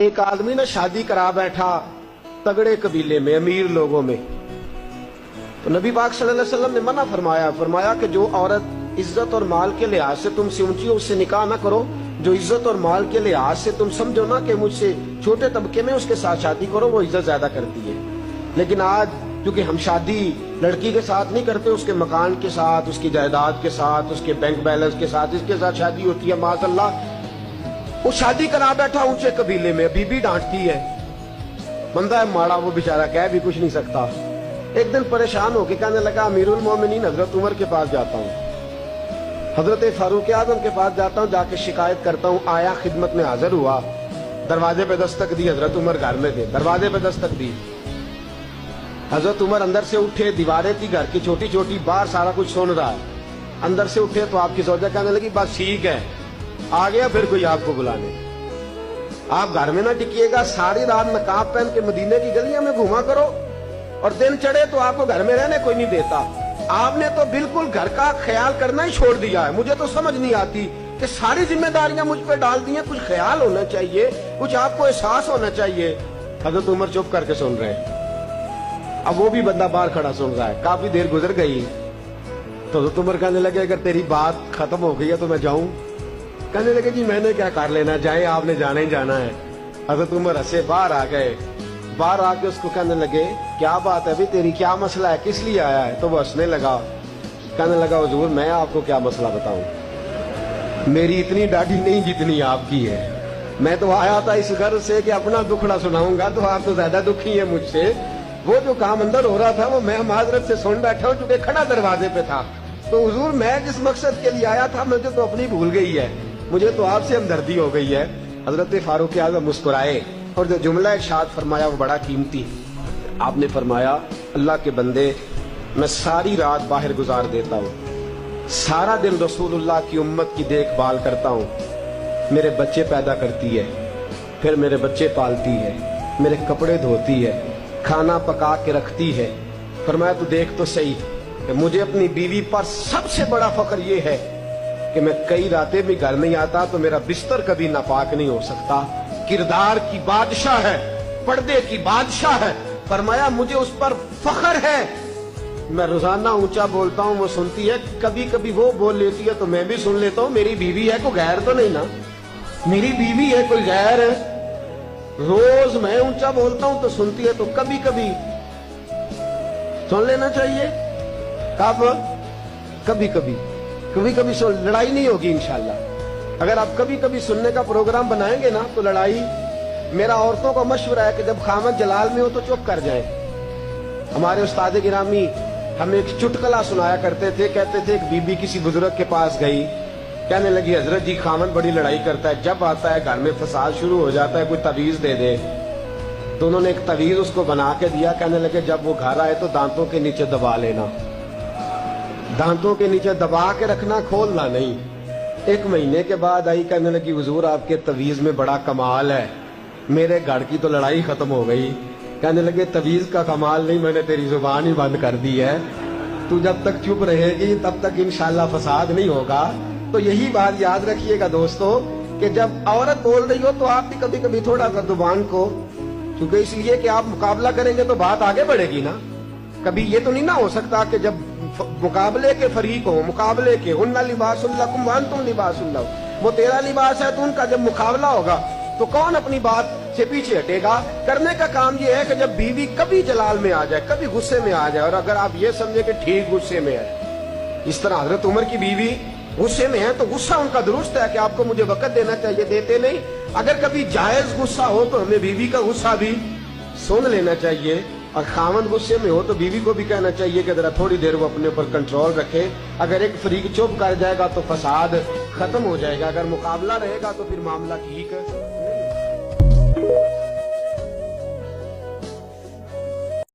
ایک آدمی نے شادی کرا بیٹھا تگڑے قبیلے میں، امیر لوگوں میں، تو نبی پاک صلی اللہ علیہ وسلم نے منع فرمایا کہ جو عورت عزت اور مال کے لحاظ سے تم سے اونچی ہو اس سے نکاح نہ کرو، جو عزت اور مال کے لحاظ سے تم سمجھو نا کہ مجھ سے چھوٹے طبقے میں، اس کے ساتھ شادی کرو، وہ عزت زیادہ کرتی ہے۔ لیکن آج کیونکہ ہم شادی لڑکی کے ساتھ نہیں کرتے، اس کے مکان کے ساتھ، اس کی جائیداد کے ساتھ، اس کے بینک بیلنس کے ساتھ، اس کے ساتھ شادی ہوتی ہے، معاذ اللہ۔ وہ شادی کرا بیٹھا اونچے قبیلے میں، بی بی ڈانٹتی ہے، بندہ ہے ماڑا، وہ بیچارہ کہہ بھی کچھ نہیں سکتا۔ ایک دن پریشان ہو کے کہنے لگا امیر المومنین حضرت عمر کے پاس جاتا ہوں، حضرت فاروق اعظم کے پاس جاتا ہوں، جا کے شکایت کرتا ہوں۔ آیا، خدمت میں حاضر ہوا، دروازے پہ دستک دی، حضرت عمر گھر میں تھے، دروازے پہ دستک دی، حضرت عمر اندر سے اٹھے، دیواریں تھی گھر کی چھوٹی چھوٹی، باہر سارا کچھ سن رہا ہے، اندر سے اٹھے تو آپ کی زوجہ کہنے لگی بس ٹھیک ہے، آ گیا پھر کوئی آپ کو بلانے، آپ گھر میں نہ ٹکیے گا، ساری رات نقاب پہن کے مدینے کی گلیاں میں گھوما کرو، اور دن چڑھے تو آپ کو گھر میں رہنے کوئی نہیں دیتا۔ آپ نے تو بالکل گھر کا خیال کرنا ہی چھوڑ دیا ہے۔ مجھے تو سمجھ نہیں آتی کہ ساری ذمہ داریاں مجھ پہ ڈال دی ہیں، کچھ خیال ہونا چاہیے، کچھ آپ کو احساس ہونا چاہیے۔ حضرت عمر چپ کر کے سن رہے ہیں، اب وہ بھی بندہ باہر کھڑا سن رہا ہے۔ کافی دیر گزر گئی تو حضرت عمر کہنے لگے اگر تیری بات ختم ہو گئی ہے تو میں جاؤں؟ کہنے لگے جی میں نے کیا کر لینا، جائیں، آپ نے جانا ہی جانا ہے۔ حضرت عمر ہنسے، باہر آ گئے، باہر آ کے اس کو کہنے لگے کیا بات ہے بھی تیری، کیا مسئلہ ہے، کس لیے آیا ہے؟ تو وہ ہنسنے لگا، کہنے لگا حضور میں آپ کو کیا مسئلہ بتاؤں، میری اتنی ڈاڈی نہیں جتنی آپ کی ہے، میں تو آیا تھا اس غرض سے کہ اپنا دکھڑا سناؤں گا، تو آپ تو زیادہ دکھی ہیں مجھ سے۔ وہ جو کام اندر ہو رہا تھا وہ میں معذرت سے سن بیٹھا ہوں چونکہ کھڑا دروازے پہ تھا۔ تو حضور میں جس مقصد کے لیے آیا تھا مجھے تو اپنی بھول گئی ہے، مجھے تو آپ سے ہمدردی ہو گئی ہے۔ حضرت فاروق اعظم مسکرائے اور جو جملہ ارشاد فرمایا وہ بڑا قیمتی۔ آپ نے فرمایا اللہ کے بندے، میں ساری رات باہر گزار دیتا ہوں، سارا دن رسول اللہ کی امت کی دیکھ بھال کرتا ہوں، میرے بچے پیدا کرتی ہے، پھر میرے بچے پالتی ہے، میرے کپڑے دھوتی ہے، کھانا پکا کے رکھتی ہے۔ فرمایا تو دیکھ تو صحیح کہ مجھے اپنی بیوی پر سب سے بڑا فخر یہ ہے کہ میں کئی راتیں بھی گھر نہیں آتا تو میرا بستر کبھی ناپاک نہیں ہو سکتا۔ کردار کی بادشاہ ہے، پردے کی بادشاہ ہے، فرمایا مجھے اس پر فخر ہے۔ میں روزانہ اونچا بولتا ہوں، وہ سنتی ہے، کبھی کبھی وہ بول لیتی ہے تو میں بھی سن لیتا ہوں، میری بیوی ہے، کوئی غیر تو نہیں نا، میری بیوی ہے، کوئی غیر ہے؟ روز میں اونچا بولتا ہوں تو سنتی ہے، تو کبھی کبھی سن لینا چاہیے۔ کب؟ کبھی کبھی سن، لڑائی نہیں ہوگی انشاءاللہ۔ اگر آپ کبھی کبھی سننے کا پروگرام بنائیں گے نا تو لڑائی، میرا عورتوں کا مشورہ ہے کہ جب خامد جلال میں ہو تو چپ کر جائیں۔ ہمارے استاد گرامی ہمیں ایک چٹکلا سنایا کرتے تھے، کہتے تھے ایک بی بی کسی بزرگ کے پاس گئی، کہنے لگی حضرت جی خامد بڑی لڑائی کرتا ہے، جب آتا ہے گھر میں فساد شروع ہو جاتا ہے، کوئی تعویذ دے دے۔ تو انہوں نے ایک تعویذ اس کو بنا کے دیا، کہنے لگے جب وہ گھر آئے تو دانتوں کے نیچے دبا لینا، دانتوں کے نیچے دبا کے رکھنا، کھولنا نہیں۔ ایک مہینے کے بعد آئی، کہنے لگی حضور آپ کے تعویذ میں بڑا کمال ہے، میرے گھر کی تو لڑائی ختم ہو گئی۔ کہنے لگے تعویذ کا کمال نہیں، میں نے تیری زبان ہی بند کر دی ہے، تو جب تک چپ رہے گی تب تک انشاءاللہ فساد نہیں ہوگا۔ تو یہی بات یاد رکھیے گا دوستو کہ جب عورت بول رہی ہو تو آپ بھی کبھی کبھی تھوڑا سا زبان کو، کیونکہ اس لیے کہ آپ مقابلہ کریں گے تو بات آگے بڑھے گی نا۔ کبھی یہ تو نہیں نہ ہو سکتا کہ جب مقابلے کے فریق ہوں، مقابلے کے، ہن لباس لکم وانتم لباس لہم، وہ تیرا لباس ہے تو ان کا جب مقابلہ ہوگا تو کون اپنی بات سے پیچھے ہٹے گا؟ کرنے کا کام یہ ہے کہ جب بیوی کبھی جلال میں آ جائے، کبھی غصے میں آ جائے، اور اگر آپ یہ سمجھے کہ ٹھیک غصے میں ہے، اس طرح حضرت عمر کی بیوی غصے میں ہے تو غصہ ان کا درست ہے کہ آپ کو مجھے وقت دینا چاہیے، دیتے نہیں۔ اگر کبھی جائز غصہ ہو تو ہمیں بیوی کا غصہ بھی سن لینا چاہیے، اور خاوند غصے میں ہو تو بیوی کو بھی کہنا چاہیے کہ ذرا تھوڑی دیر وہ اپنے اوپر کنٹرول رکھے۔ اگر ایک فریق چپ کر جائے گا تو فساد ختم ہو جائے گا، اگر مقابلہ رہے گا تو پھر معاملہ ٹھیک ہے۔